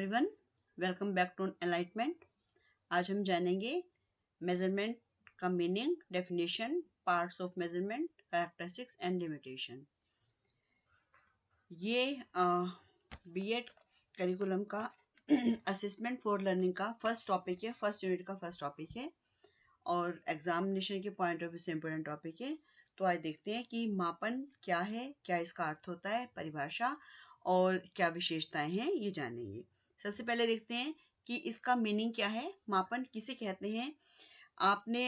Everyone, welcome back to enlightenment. आज हम जानेंगे मेजरमेंट का meaning, definition, parts of measurement, characteristics and limitation. ये बीएड करिकुलम का असिस्टमेंट फॉर लर्निंग का फर्स्ट टॉपिक है, फर्स्ट यूनिट का फर्स्ट टॉपिक है और एग्जामिनेशन के पॉइंट ऑफ व्यू से इम्पोर्टेंट टॉपिक है। तो आज देखते हैं कि मापन क्या है, क्या इसका अर्थ होता है, परिभाषा और क्या विशेषताएं हैं, ये जानेंगे। सबसे पहले देखते हैं कि इसका मीनिंग क्या है, मापन किसे कहते हैं। आपने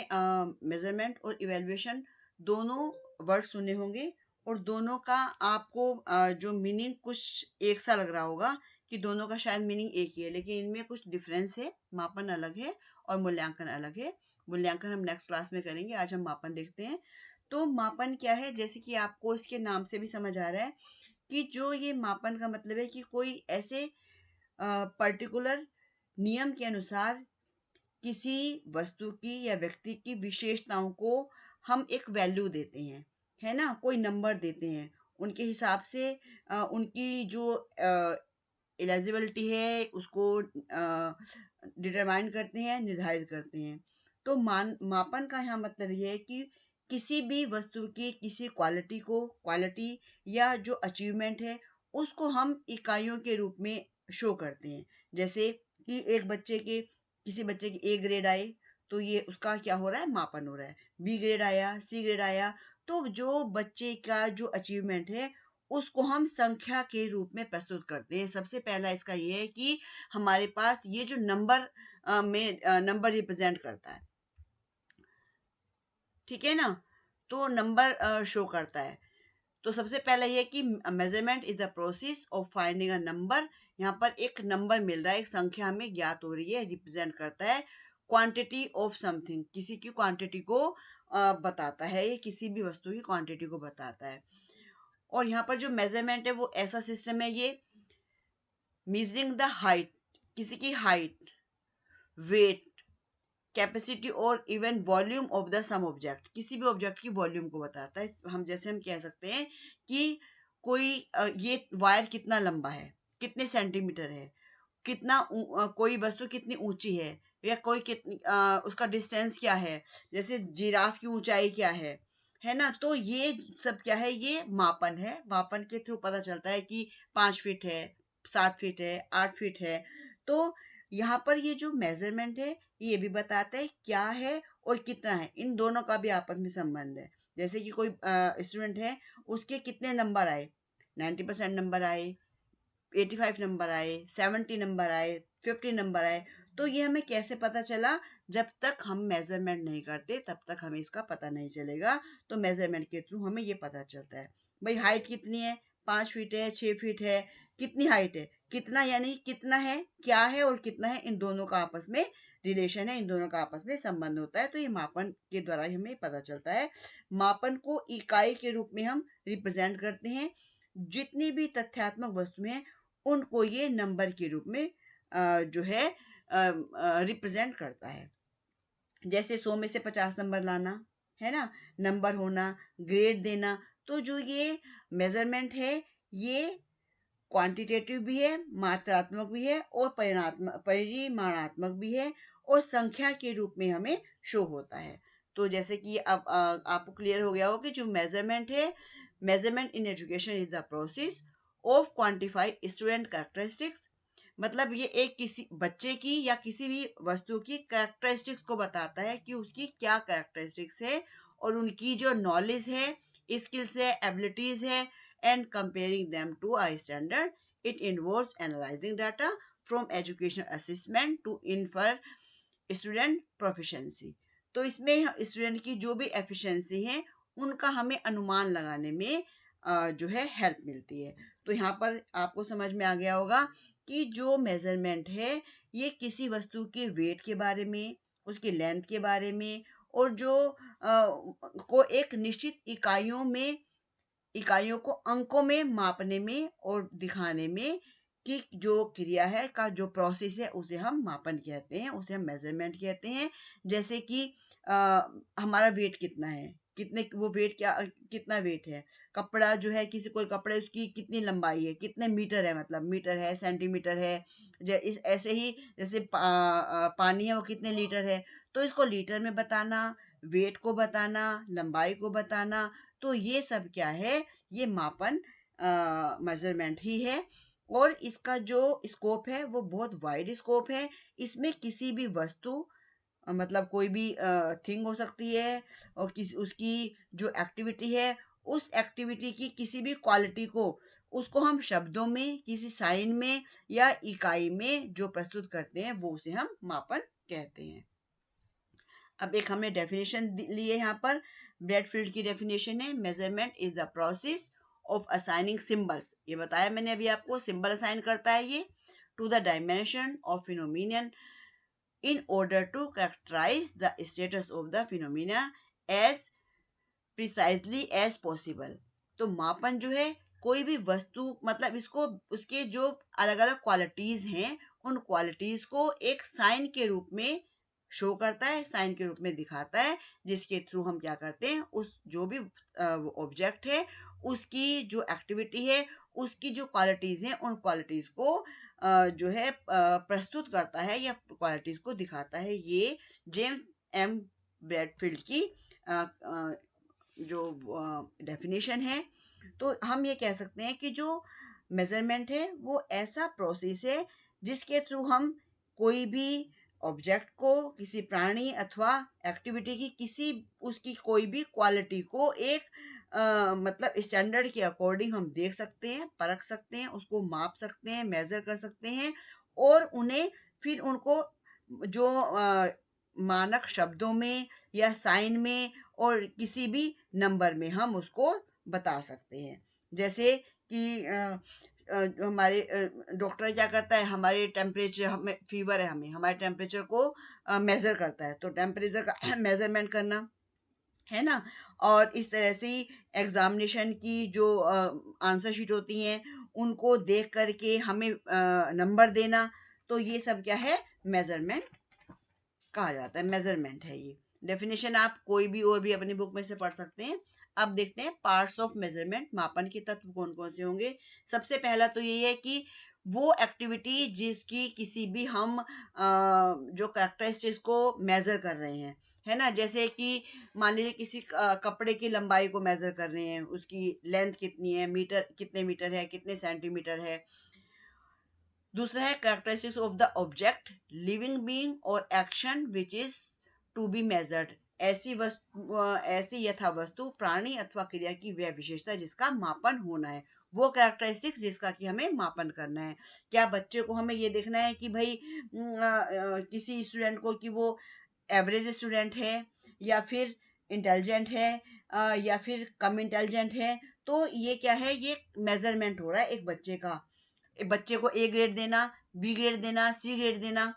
मेजरमेंट और इवेल्युएशन दोनों वर्ड सुने होंगे और दोनों का आपको जो मीनिंग कुछ एक सा लग रहा होगा कि दोनों का शायद मीनिंग एक ही है, लेकिन इनमें कुछ डिफरेंस है। मापन अलग है और मूल्यांकन अलग है। मूल्यांकन हम नेक्स्ट क्लास में करेंगे, आज हम मापन देखते हैं। तो मापन क्या है, जैसे कि आपको इसके नाम से भी समझ आ रहा है कि जो ये मापन का मतलब है कि कोई ऐसे पर्टिकुलर नियम के अनुसार किसी वस्तु की या व्यक्ति की विशेषताओं को हम एक वैल्यू देते हैं, है ना, कोई नंबर देते हैं उनके हिसाब से। उनकी जो एलिजिबिलिटी है उसको डिटरमाइन करते हैं, निर्धारित करते हैं। तो मापन का यहाँ मतलब ये है कि किसी भी वस्तु की किसी क्वालिटी या जो अचीवमेंट है उसको हम इकाइयों के रूप में शो करते हैं। जैसे कि किसी बच्चे की ए ग्रेड आए तो ये उसका क्या हो रहा है, मापन हो रहा है। बी ग्रेड आया, सी ग्रेड आया, तो जो बच्चे का जो अचीवमेंट है उसको हम संख्या के रूप में प्रस्तुत करते हैं। सबसे पहला इसका ये है कि हमारे पास ये जो नंबर में नंबर रिप्रेजेंट करता है, ठीक है ना, तो नंबर शो करता है। तो सबसे पहला ये कि measurement is the process of finding a number. यहाँ पर एक नंबर मिल रहा है, एक संख्या हमें ज्ञात हो रही है, रिप्रेजेंट करता है क्वांटिटी ऑफ समथिंग, किसी की क्वांटिटी को बताता है, ये किसी भी वस्तु की क्वांटिटी को बताता है। और यहाँ पर जो मेजरमेंट है वो ऐसा सिस्टम है, ये मेजरिंग द हाइट, किसी की हाइट, वेट, कैपेसिटी और even volume of the some object, किसी भी ऑब्जेक्ट की वॉल्यूम को बताता है। हम कह सकते हैं कि ये वायर कितना लंबा है, कितने सेंटीमीटर है, कोई वस्तु कितनी ऊंची है, या उसका डिस्टेंस क्या है, जैसे जिराफ की ऊंचाई क्या है ना। तो ये सब क्या है, ये मापन है। मापन के थ्रू पता चलता है कि 5 फीट है, 7 फीट है, 8 फीट है। तो यहाँ पर ये जो मेजरमेंट है ये भी बताता है क्या है और कितना है, इन दोनों का भी आपस में संबंध है। जैसे कि कोई स्टूडेंट है, उसके कितने नंबर आए, 90% नंबर आए, 85 नंबर आए, 70 नंबर आए, 50 नंबर आए, तो ये हमें कैसे पता चला, जब तक हम मेजरमेंट नहीं करते तब तक हमें इसका पता नहीं चलेगा। तो मेजरमेंट के थ्रू हमें ये पता चलता है भाई हाइट कितनी है, 5 फीट है, 6 फीट है, कितनी हाइट है, कितना यानी कितना है, क्या है और कितना है, इन दोनों का आपस में रिलेशन है, इन दोनों का आपस में संबंध होता है। तो ये मापन के द्वारा हमें पता चलता है। मापन को इकाई के रूप में हम रिप्रेजेंट करते हैं। जितनी भी तथ्यात्मक वस्तुएं हैं उनको ये नंबर के रूप में जो है रिप्रेजेंट करता है। जैसे 100 में से 50 नंबर लाना, है ना, नंबर होना, ग्रेड देना। तो जो ये मेजरमेंट है ये क्वांटिटेटिव भी है, मात्रात्मक भी है और परिमाणात्मक भी है और संख्या के रूप में हमें शो होता है। तो जैसे कि अब आपको क्लियर हो गया हो कि जो मेजरमेंट है, measurement in education is the process of quantify student characteristics. मतलब ये एक किसी बच्चे की या किसी भी वस्तु की कैरेक्टरिस्टिक्स को बताता है कि उसकी क्या कैरेक्टरिस्टिक्स है और उनकी जो नॉलेज है, स्किल्स है, एबिलिटीज है, and comparing them to a standard. It involves analyzing data from educational assessment to infer student proficiency. तो इसमें स्टूडेंट की जो भी एफिशिएंसी है उनका हमें अनुमान लगाने में जो है हेल्प मिलती है। तो यहाँ पर आपको समझ में आ गया होगा कि जो मेजरमेंट है ये किसी वस्तु के वेट के बारे में, उसकी लेंथ के बारे में और जो को एक निश्चित इकाइयों को अंकों में मापने में और दिखाने में कि जो क्रिया है का जो प्रोसेस है उसे हम मापन कहते हैं, उसे हम मेजरमेंट कहते हैं। जैसे कि हमारा वेट कितना है, कितने वो वेट क्या कितना वेट है, कपड़ा जो है किसी कोई कपड़े उसकी कितनी लंबाई है, कितने मीटर है, मतलब मीटर है, सेंटीमीटर है, इस ऐसे ही जैसे पानी है वो कितने लीटर है, तो इसको लीटर में बताना, वेट को बताना, लंबाई को बताना, तो ये सब क्या है, ये मापन मेजरमेंट ही है। और इसका जो स्कोप है वो बहुत वाइड स्कोप है। इसमें किसी भी वस्तु मतलब कोई भी थिंग हो सकती है, और किसी उसकी जो एक्टिविटी है, उस एक्टिविटी की किसी भी क्वालिटी को, उसको हम शब्दों में, किसी साइन में या इकाई में जो प्रस्तुत करते हैं वो उसे हम मापन कहते हैं। अब एक हमने डेफिनेशन ली है यहाँ पर। ब्रैडफील्ड की डेफिनेशन है, measurement is the process of assigning symbols, ये बताया मैंने अभी आपको, सिंबल असाइन करता है ये, to the dimension of phenomenon in order to characterize the status of the phenomena as precisely as possible। तो मापन जो है कोई भी वस्तु, मतलब इसको उसके जो अलग अलग क्वालिटीज हैं उन क्वालिटीज को एक साइन के रूप में शो करता है, साइन के रूप में दिखाता है, जिसके थ्रू हम क्या करते हैं, उस जो भी ऑब्जेक्ट है उसकी जो एक्टिविटी है, उसकी जो क्वालिटीज हैं उन क्वालिटीज को जो है प्रस्तुत करता है या क्वालिटीज को दिखाता है। ये जेम्स एम ब्रैडफील्ड की जो डेफिनेशन है। तो हम ये कह सकते हैं कि जो मेजरमेंट है वो ऐसा प्रोसेस है जिसके थ्रू हम कोई भी ऑब्जेक्ट को, किसी प्राणी अथवा एक्टिविटी की किसी उसकी कोई भी क्वालिटी को एक मतलब स्टैंडर्ड के अकॉर्डिंग हम देख सकते हैं, परख सकते हैं, उसको माप सकते हैं, मेजर कर सकते हैं, और उन्हें फिर उनको जो मानक शब्दों में या साइन में और किसी भी नंबर में हम उसको बता सकते हैं। जैसे कि हमारे डॉक्टर क्या करता है, हमारे टेम्परेचर, हमें फीवर है, हमें हमारे टेम्परेचर को मेज़र करता है, तो टेम्परेचर का मेज़रमेंट करना है ना। और इस तरह से ही एग्जामिनेशन की जो आंसर शीट होती हैं उनको देख करके हमें नंबर देना, तो ये सब क्या है, मेजरमेंट कहा जाता है, मेजरमेंट है ये। डेफिनेशन आप कोई भी और भी अपनी बुक में से पढ़ सकते हैं। अब देखते हैं पार्ट्स ऑफ मेजरमेंट, मापन के तत्व कौन कौन से होंगे। सबसे पहला तो ये है कि वो एक्टिविटी जिसकी किसी भी हम जो करेक्टरिस्टिक्स को मेजर कर रहे हैं, है ना। जैसे कि मान लीजिए किसी कपड़े की लंबाई को मेजर कर रहे हैं, उसकी लेंथ कितनी है, मीटर कितने मीटर है, कितने सेंटीमीटर है। दूसरा है characteristics of the object, living being और action which is to be measured, ऐसी वस्तु, ऐसी यथा वस्तु, प्राणी अथवा क्रिया की वह विशेषता जिसका मापन होना है, वो कैरेक्टरिस्टिक्स जिसका कि हमें मापन करना है। क्या बच्चे को हमें ये देखना है कि भाई किसी स्टूडेंट को कि वो एवरेज स्टूडेंट है या फिर इंटेलिजेंट है या फिर कम इंटेलिजेंट है, तो ये क्या है, ये मेजरमेंट हो रहा है एक बच्चे का। बच्चे को ए ग्रेड देना, बी ग्रेड देना, सी ग्रेड देना,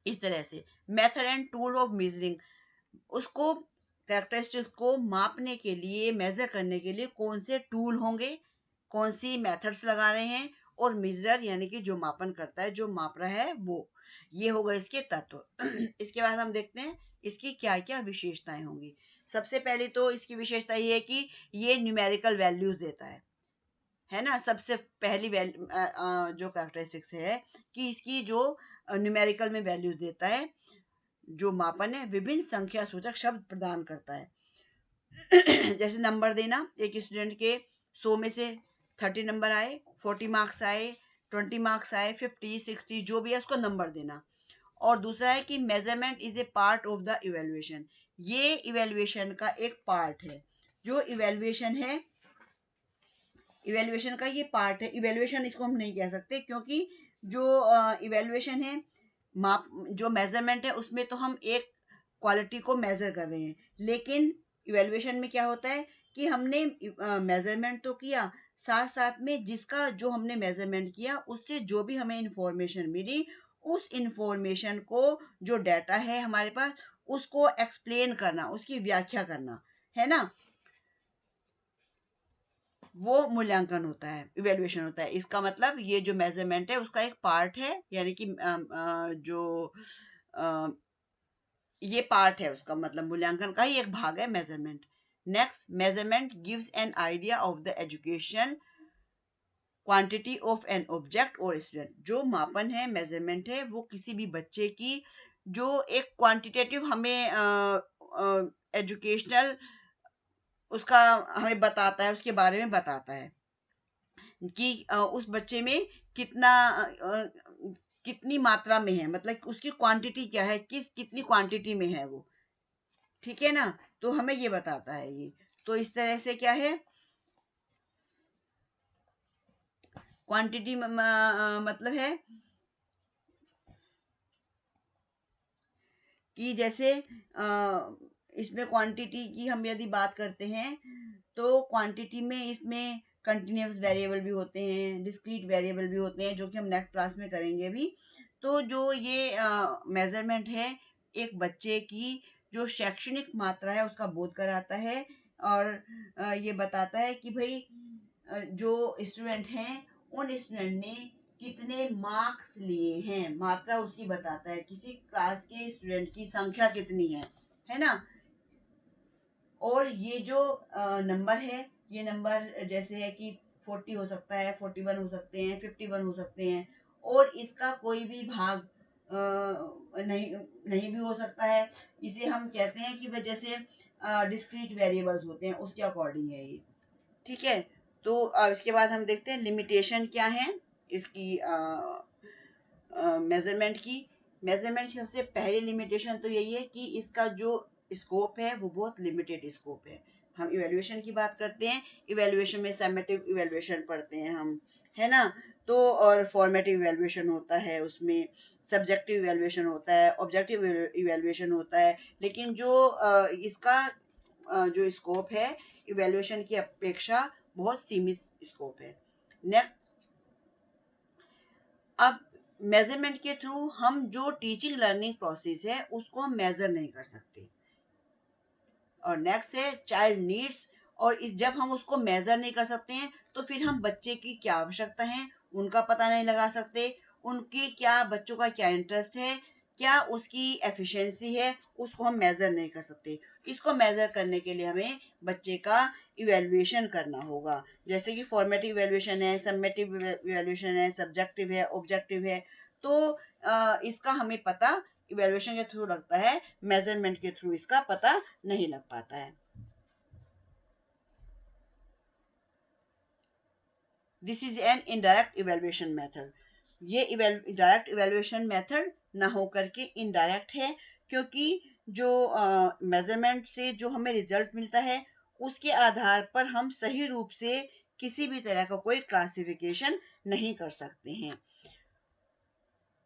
इस तरह से। Method and tool of measuring, उसको कैरेक्टरिस्टिक्स को मापने के लिए, मेजर करने के लिए कौन से टूल होंगे, कौन सी मेथड्स लगा रहे हैं, और मेजर यानी कि जो मापन करता है, जो माप रहा है वो, ये होगा इसके तत्व। इसके बाद हम देखते हैं इसकी क्या क्या विशेषताएं होंगी। सबसे पहले तो इसकी विशेषता ये है कि ये न्यूमेरिकल वैल्यूज देता है ना। सबसे पहली जो कैरेक्टरिस्टिक्स है कि इसकी जो न्यूमेरिकल में वैल्यूज देता है, जो मापन है विभिन्न संख्या सूचक शब्द प्रदान करता है। जैसे नंबर देना, एक स्टूडेंट के 100 में से 30 नंबर आए, 40 मार्क्स आए, 20 मार्क्स आए, 50 60 जो भी है उसको नंबर देना। और दूसरा है कि measurement is a part of the evaluation, ये इवेल्युएशन का एक पार्ट है। जो इवेल्युएशन है, इवेल्युएशन का ये पार्ट है। इवेल्युएशन इसको हम नहीं कह सकते, क्योंकि जो इवेल्युएशन है, माप, जो मेजरमेंट है उसमें तो हम एक क्वालिटी को मेजर कर रहे हैं, लेकिन इवेल्युएशन में क्या होता है कि हमने मेजरमेंट तो किया, साथ साथ में जिसका जो हमने मेजरमेंट किया उससे जो भी हमें इंफॉर्मेशन मिली, उस इंफॉर्मेशन को, जो डाटा है हमारे पास, उसको एक्सप्लेन करना, उसकी व्याख्या करना, है ना, वो मूल्यांकन होता है, इवेल्युएशन होता है। इसका मतलब ये जो मेजरमेंट है उसका एक पार्ट है, यानी कि जो अ, ये पार्ट है उसका, मतलब मूल्यांकन का ही एक भाग है measurement. Next, measurement gives an idea of the education quantity of an object और स्टूडेंट। जो मापन है, मेजरमेंट है, वो किसी भी बच्चे की जो एक क्वांटिटेटिव हमें एजुकेशनल उसका हमें बताता है, उसके बारे में बताता है कि उस बच्चे में कितनी मात्रा में है, मतलब उसकी क्वांटिटी क्या है, कितनी क्वांटिटी में है वो, ठीक है ना। तो हमें ये बताता है ये। तो इस तरह से क्या है, क्वांटिटी मतलब है कि जैसे इसमें क्वांटिटी की हम यदि बात करते हैं तो क्वांटिटी में इसमें कंटिन्यूस वेरिएबल भी होते हैं, डिस्क्रीट वेरिएबल भी होते हैं, जो कि हम नेक्स्ट क्लास में करेंगे भी। तो जो ये मेजरमेंट है, एक बच्चे की जो शैक्षणिक मात्रा है उसका बोध कराता है, और ये बताता है कि भाई जो स्टूडेंट हैं उन स्टूडेंट ने कितने मार्क्स लिए हैं, मात्रा उसकी बताता है, किसी क्लास के स्टूडेंट की संख्या कितनी है ना। और ये जो नंबर है, ये नंबर जैसे है कि 40 हो सकता है, 41 हो सकते हैं, 51 हो सकते हैं, और इसका कोई भी भाग नहीं नहीं भी हो सकता है। इसे हम कहते हैं कि जैसे डिस्क्रीट वेरिएबल्स होते हैं, उसके अकॉर्डिंग है ये, ठीक है। तो इसके बाद हम देखते हैं लिमिटेशन क्या है इसकी, मेजरमेंट की। मेजरमेंट की सबसे पहली लिमिटेशन तो यही है कि इसका जो स्कोप है वो बहुत लिमिटेड स्कोप है। हम इवेल्युएशन की बात करते हैं, इवेल्युएशन में समेटिव इवेल्युएशन पढ़ते हैं हम, है ना। तो और फॉर्मेटिव इवेल्युएशन होता है, उसमें सब्जेक्टिव इवेल्युएशन होता है, ऑब्जेक्टिव इवेल्युएशन होता है। लेकिन जो इसका जो स्कोप है इवेल्युएशन की अपेक्षा बहुत सीमित स्कोप है। नेक्स्ट, अब मेजरमेंट के थ्रू हम जो टीचिंग लर्निंग प्रोसेस है उसको हम मेजर नहीं कर सकते। और नेक्स्ट है चाइल्ड नीड्स, और इस जब हम उसको मेजर नहीं कर सकते हैं तो फिर हम बच्चे की क्या आवश्यकता है उनका पता नहीं लगा सकते, उनकी क्या, बच्चों का क्या इंटरेस्ट है, क्या उसकी एफिशिएंसी है, उसको हम मेजर नहीं कर सकते। इसको मेजर करने के लिए हमें बच्चे का इवेल्युएशन करना होगा, जैसे कि फॉर्मेटिव इवेल्युएशन है, समेटिव इवेल्युएशन है, सब्जेक्टिव है, ऑब्जेक्टिव है। तो इसका हमें पता इवेल्युएशन के थ्रू लगता है, मेजरमेंट के थ्रू इसका पता नहीं लग पाता है। This is an indirect evaluation method. ये डायरेक्ट इवेल्युएशन मेथड ना हो करके इनडायरेक्ट है, क्योंकि जो मेजरमेंट से जो हमें रिजल्ट मिलता है उसके आधार पर हम सही रूप से किसी भी तरह का कोई क्लासिफिकेशन नहीं कर सकते हैं,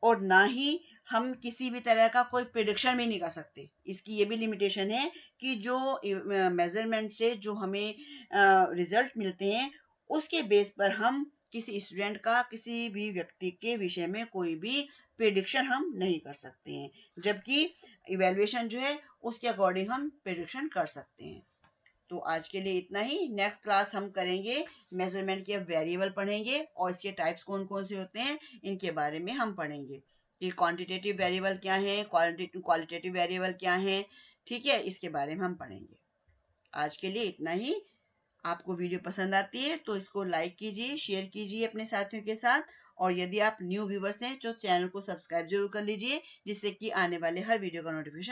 और ना ही हम किसी भी तरह का कोई प्रिडिक्शन भी नहीं कर सकते। इसकी ये भी लिमिटेशन है कि जो मेजरमेंट से जो हमें रिजल्ट मिलते हैं उसके बेस पर हम किसी स्टूडेंट का, किसी भी व्यक्ति के विषय में कोई भी प्रिडिक्शन हम नहीं कर सकते हैं, जबकि इवेल्युएशन जो है उसके अकॉर्डिंग हम प्रिडिक्शन कर सकते हैं। तो आज के लिए इतना ही। नेक्स्ट क्लास हम करेंगे मेजरमेंट के वेरिएबल पढ़ेंगे, और इसके टाइप्स कौन कौन से होते हैं इनके बारे में हम पढ़ेंगे कि क्वांटिटेटिव वेरिएबल क्या है, क्वालिटेटिव वेरिएबल क्या है, ठीक है, इसके बारे में हम पढ़ेंगे। आज के लिए इतना ही। आपको वीडियो पसंद आती है तो इसको लाइक कीजिए, शेयर कीजिए अपने साथियों के साथ, और यदि आप न्यू व्यूवर्स हैं तो चैनल को सब्सक्राइब जरूर कर लीजिए, जिससे कि आने वाले हर वीडियो का नोटिफिकेशन